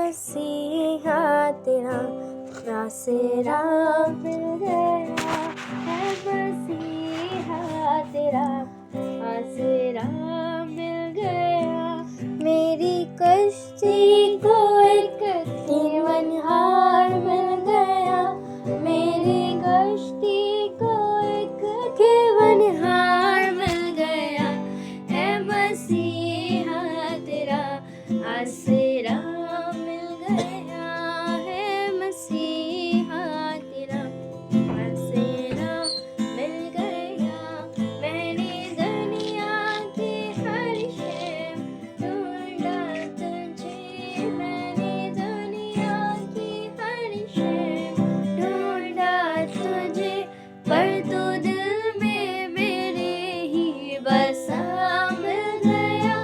मसीहा तेरा आसरा मिल गया है, मसीहा तेरा आसरा मिल गया। मेरी कश्ती को एक कीवनहार मिल गया, मेरी कश्ती को एक कीवनहार मिल गया है, मसीहा तेरा आसरा मिल गया है, मसीहा तेरा आसरा मिल गया। मैंने दुनिया की हर शय ढूंढा तुझे, मैंने दुनिया की हर शय ढूंढा तुझे, पर तू दिल में मेरे ही बसा मिल गया,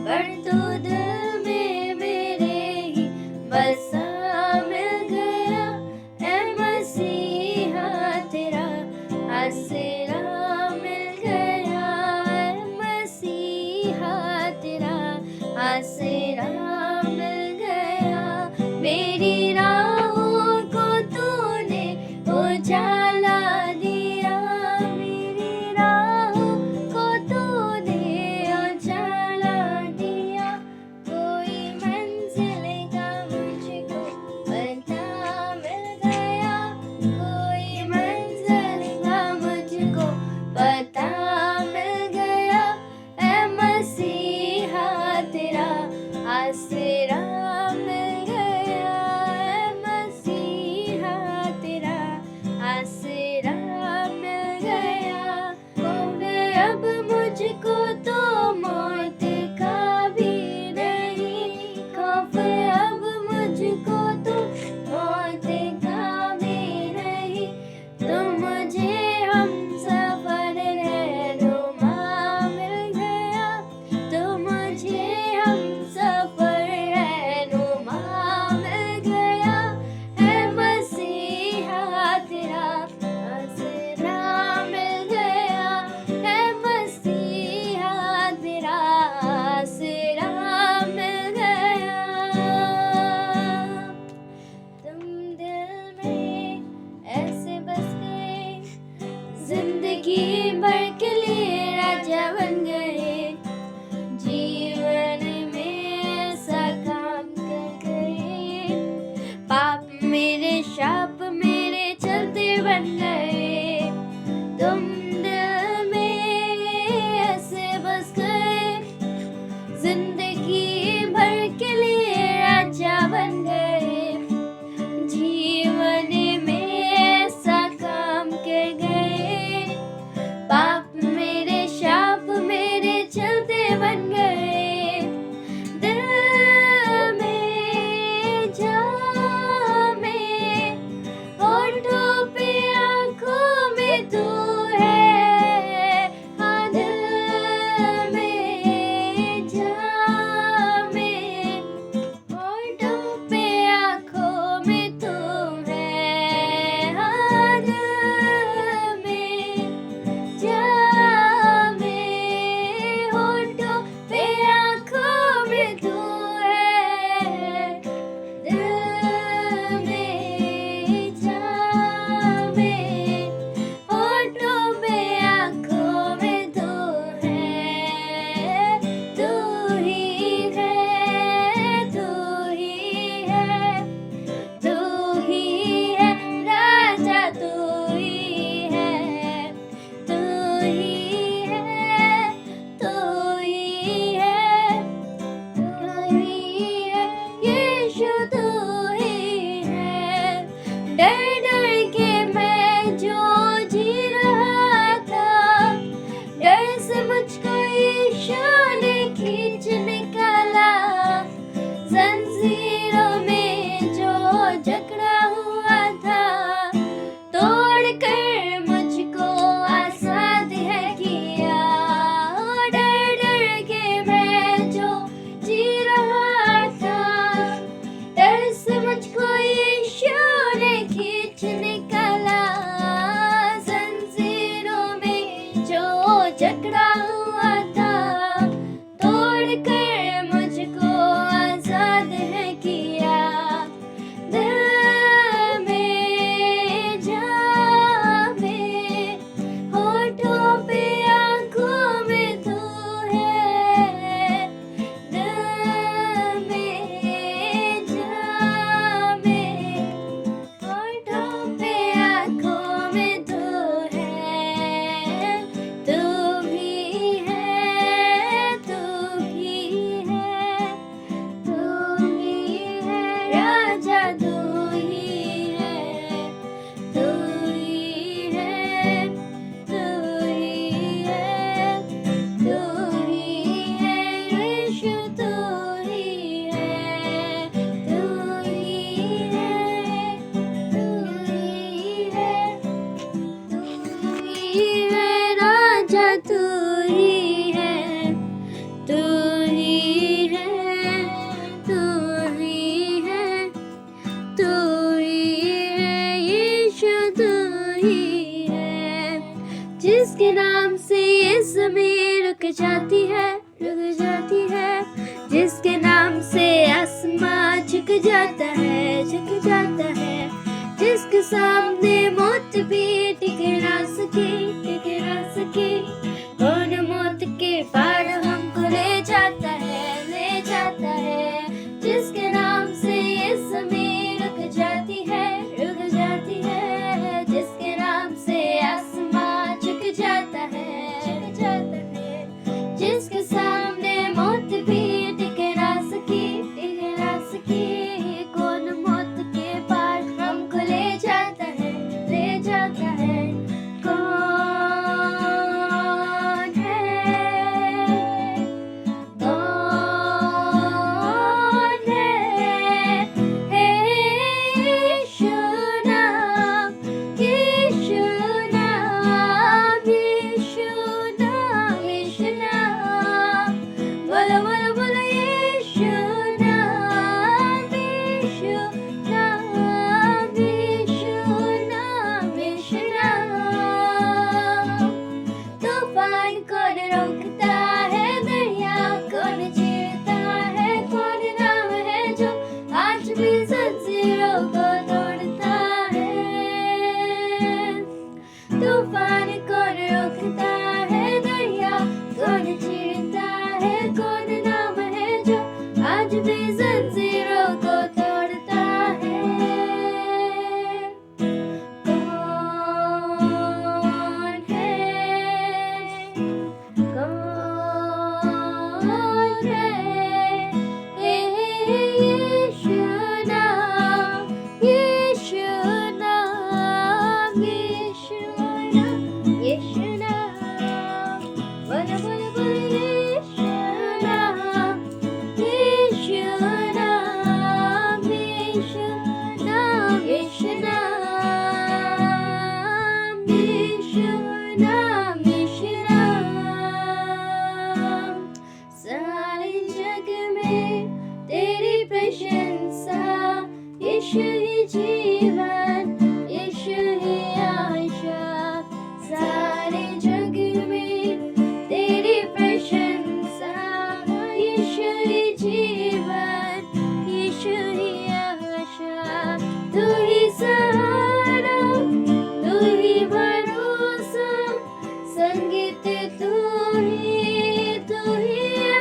पर तू दिल में मेरे ही बसा मिल गया है, मसीहा तेरा आसरा मिल गया है, मसीहा तेरा आसरा मिल गया। मेरी राहों को तूने उजाला दिया, मेरी राहों को तूने उजाला दिया, कोई मंजिल का मुझको पता मिल गया, कोई मंजिल का मुझको पता मिल गया है, मसीहा तेरा आसरा मिल गया है, मसीहा तेरा आसरा मिल गया। कौन अब मुझको तो मौत का भी नहीं, खौफ अब मुझको तो मौत का भी नहीं, तो मुझे हम सफर रहनुमा मिल गया, तो मुझे हम सफर रहनुमा मिल गया है, मसीहा तेरा आसरा मिल गया है, मसीहा तेरा आसरा मिल गया। तुम दिल में ऐसे बस गए, जिंदगी भर के लिए राजा बन गए, जीवन में ऐसा काम कर गए, पाप मेरे शाप मेरे चलते बन गए। तुम दिल में ऐसे बस गए, जिंदगी भर के लिए राजा बन गए, जीवन में ऐसा काम कर गए, पाप मेरे शाप मेरे चलते बन गए। दिल में जान में होठों पे आँखों में तू है, हाँ दिल में जान में होठों पे आँखों में तू है, हाँ दिल में जान में होठों पे आँखों में तू है, दिल में जान में होठों पे आँखों में तू है, तू ही है, तू ही है, तू ही है राजा, तू ही है, तू ही है, तू ही है, तू ही है, यीशु तू ही है। डर डर के मैं जो जी रहा था, डर से मुझको यीशु ने खींच निकाला, जंजीरों में जो जकड़ा हुआ था, तोड़ कर मुझको आजाद है किया। डर डर के मैं जो जी रहा था, डर से मुझको यीशु ने खींच निकाला, जंजीरों में जो जकड़ा हुआ था, तोड़ कर मुझको आजाद है किया। जाता है, झुक जाता है, जिसके सामने मौत भी टिक ना सके, टिक ना सके। कौन मौत के पार हमको ले जाता है, जिसके नाम से ये ज़मीं रुक जाती है, रुक जाती है, जिसके नाम से आसमां झुक जाता है, झुक जाता है, जिसके सामने मौत भी टिक ना सकी, टिक ना सकी। कौन मौत के पार हमको ले जाता है, ले जाता है, कौन है, कौन है? हे यीशु नाम, यीशु नाम, यीशु नाम, यीशु नाम। बोलो बोलो बोलो यीशु नाम, यीशु नाम, यीशु नाम, यीशु नाम। तूफान कौन रोकता है, दरिया कौन चीरता है, कौन नाम है जो आज भी जंजीरों को तोड़ता है। तूफान कौन रोकता है, दरिया कौन चीरता है, कौन नाम है जो आज भी जंजीरों को तोड़ता है। कौन है, कौन है? हे यीशु नाम, यीशु नाम, यीशु नाम, यीशु नाम। बोलो बोलो बोलो यीशु नाम, यीशु नाम, यीशु नाम, यीशु नाम, यीशु नाम, यीशु नाम। सारे जग में तेरी प्रशंसा, यीशु ही जीवन, यीशु ही आशा। सारे जग में तेरी प्रशंसा, यीशु ही जीवन, यीशु ही आशा। तू ही सहारा, तू ही भरोसा, संगीत तू ही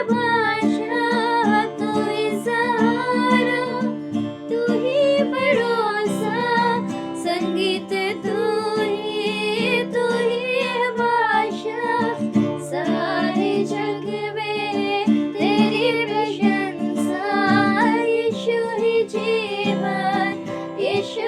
भाषा। तू ही सहारा, तू ही भरोसा, संगीत तू ही भाषा। सारे जग में तेरी प्रशंसा, यीशु ही जीवन, यीशु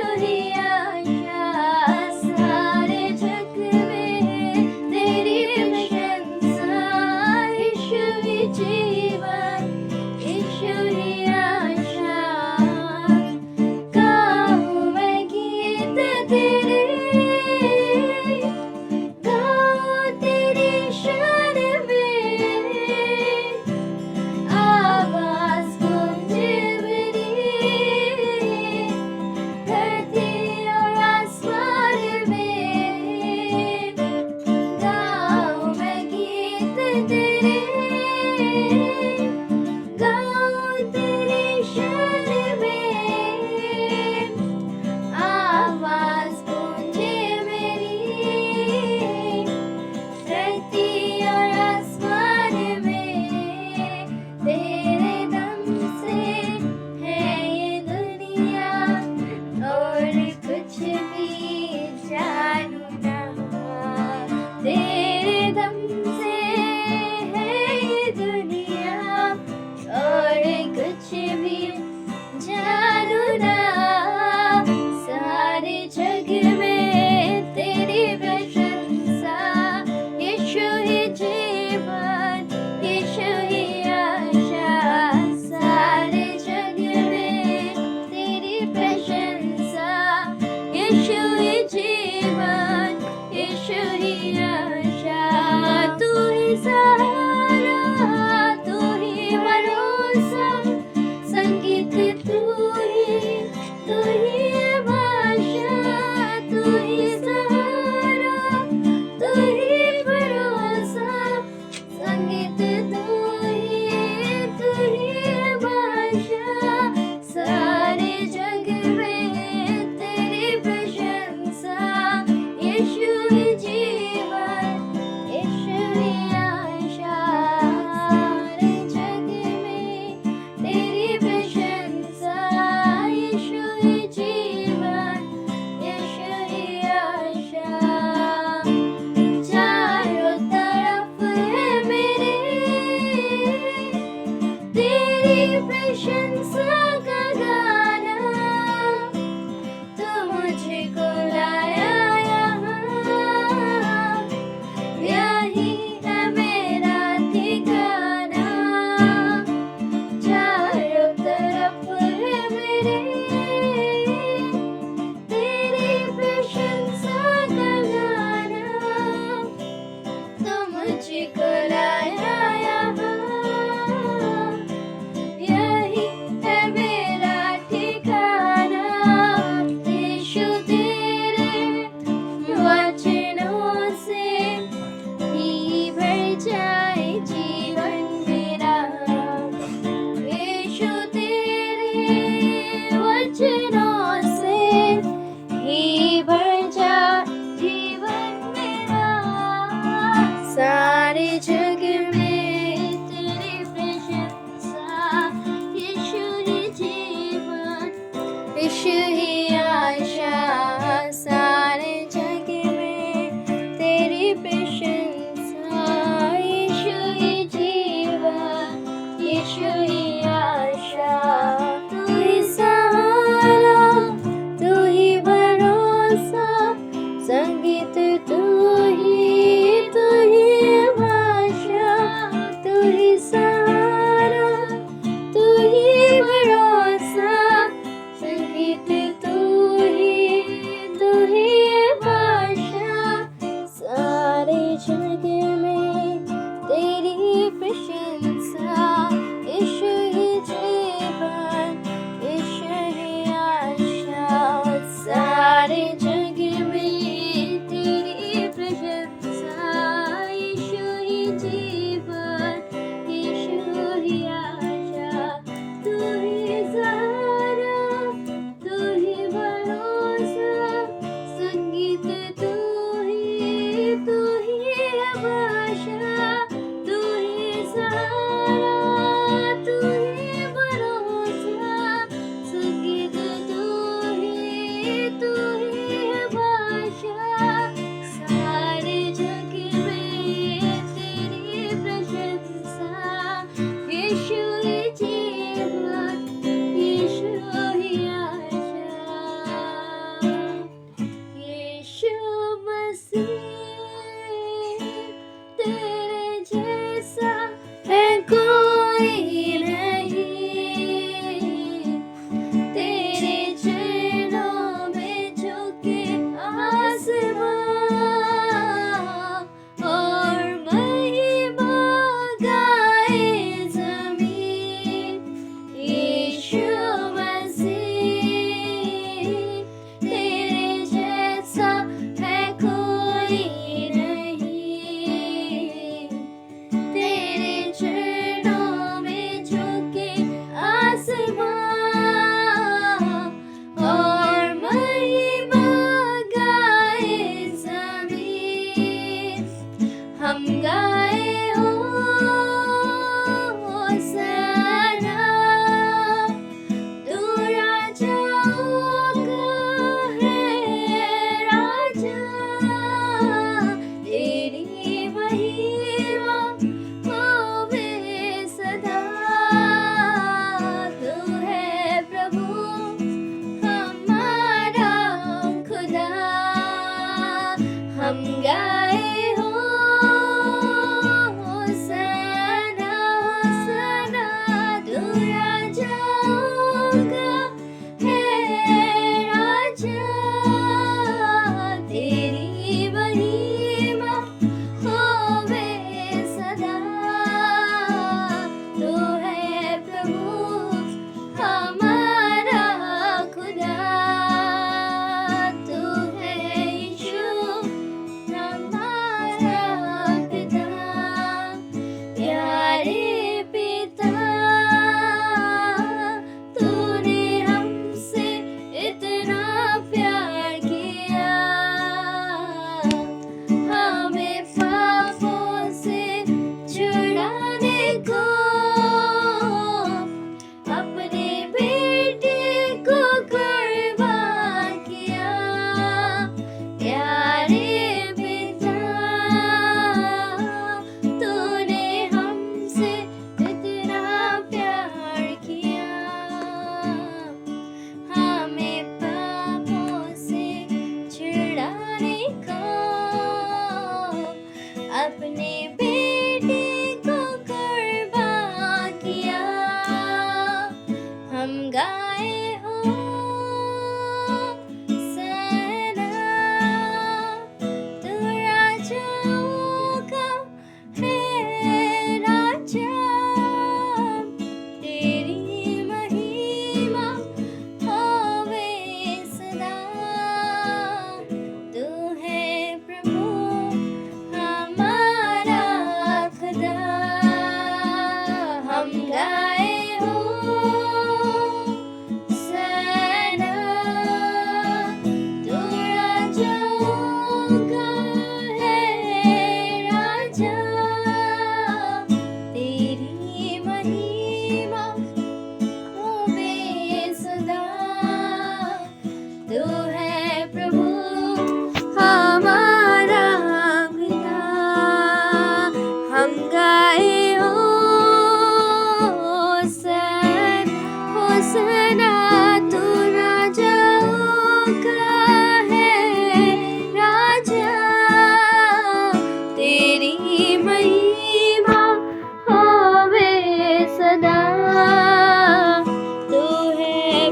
यीशु ही आशा सारे जग में तेरी प्रशंसा। यीशु ही जीवन, यीशु ही आशा, तू ही सहारा, तू ही भरोसा, संगीत तू ही भाषा, तू ही सहारा, तू ही भरोसा, संगीत तू ही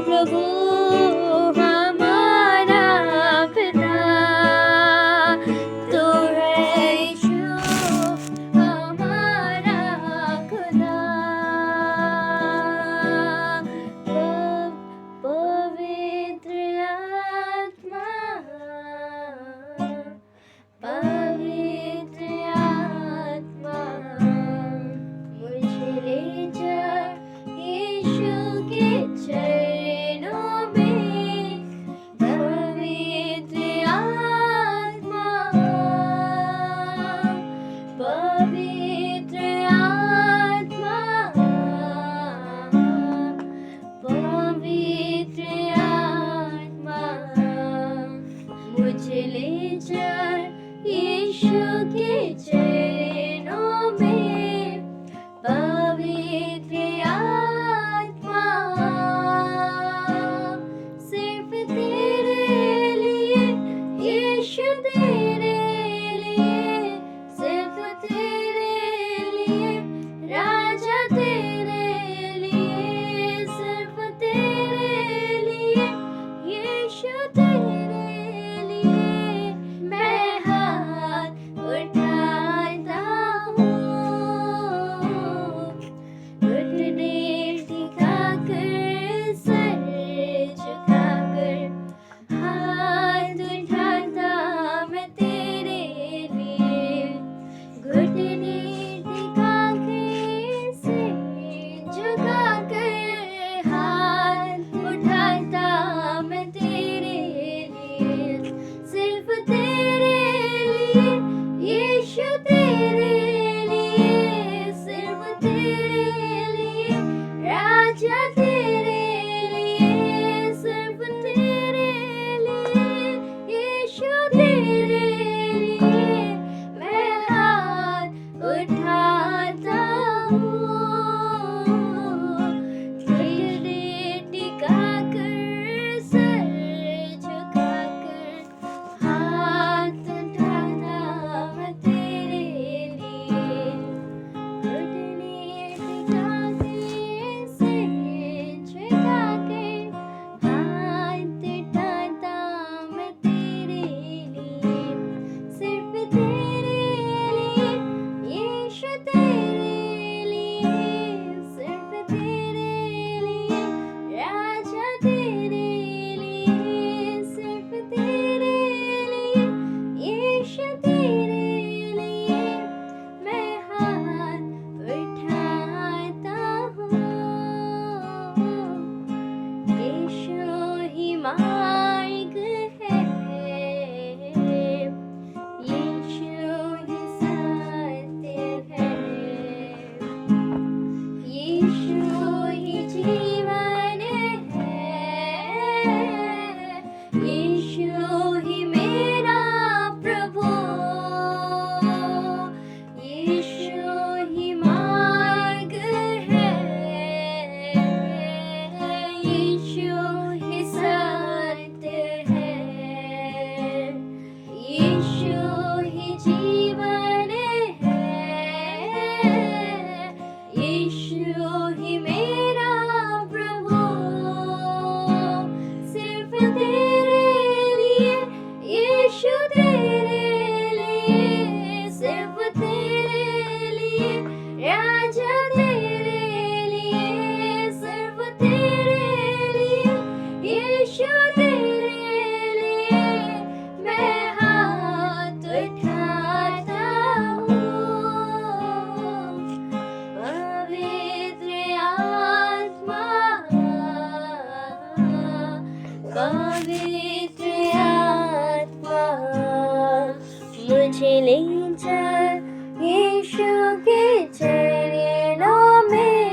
प्रभु हमारा पिता, तू है यीशु हमारा खुदा। पवित्र आत्मा, पवित्र आत्मा, मुझे ले जा यीशु के चरणों में। पवित्र आत्मा, पवित्र आत्मा, पवित्र आत्मा, मुझे ले जा यीशु के चरणों में। पवित्र आत्मा, सिर्फ तेरे लिए यीशु, तेरे लिए, सिर्फ तेरे लिए राजा, तेरे लिए, सिर्फ तेरे लिए यीशु, तेरे लिए मैं हाथ उठाता हूँ। घुटने टिकाकर, सर झुकाकर, हाथ उठाता मैं तेरे लिए। घुटने टिकाकर, सिर झुकाकर, हाथ उठाता मैं तेरे लिए। सिर्फ तेरे लिए यीशु, तेरे लिए, सिर्फ तेरे लिए राजा, तेरे लिए, सिर्फ तेरे लिए यीशु, तेरे लिए मैं हाथ उठाता हूँ। घुटने टिकाकर, सर झुकाकर, हाथ उठाता मैं तेरे लिए। घुटने टिकाकर, सर झुकाकर, हाथ उठाता मैं तेरे लिए। सिर्फ तेरे लिए यीशु, तेरे लिए, सिर्फ तेरे लिए राजा, तेरे लिए, सिर्फ तेरे लिए यीशु, तेरे लिए मैं हाथ उठाता हूँ। यीशु ही मार्ग है, यीशु ही सत्य है, यीशु ही जीवन है, यीशु ही मेरा प्रभु, यीशु ही मार्ग है, यीशु ही सत्य है, यीशु ही जीवन है, यीशु ही मेरा प्रभु। सिर्फ तेरे लिए यीशु, तेरे लिए, सिर्फ तेरे लिए राजा, तेरे लिए, सिर्फ तेरे लिए यीशु, तेरे लिए मैं हाथ उठाता हूँ। पवित्र आत्मा, पवित्र आत्मा, मुझे ले जा यीशु के चरणों में।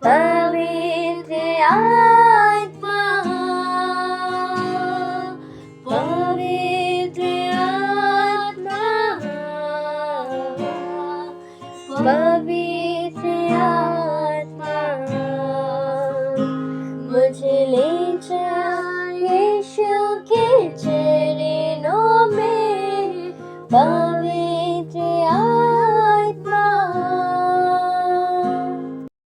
पवित्र आत्मा, पवित्र आत्मा, पवित्र आत्मा, मुझे ले जा यीशु के चरणों में।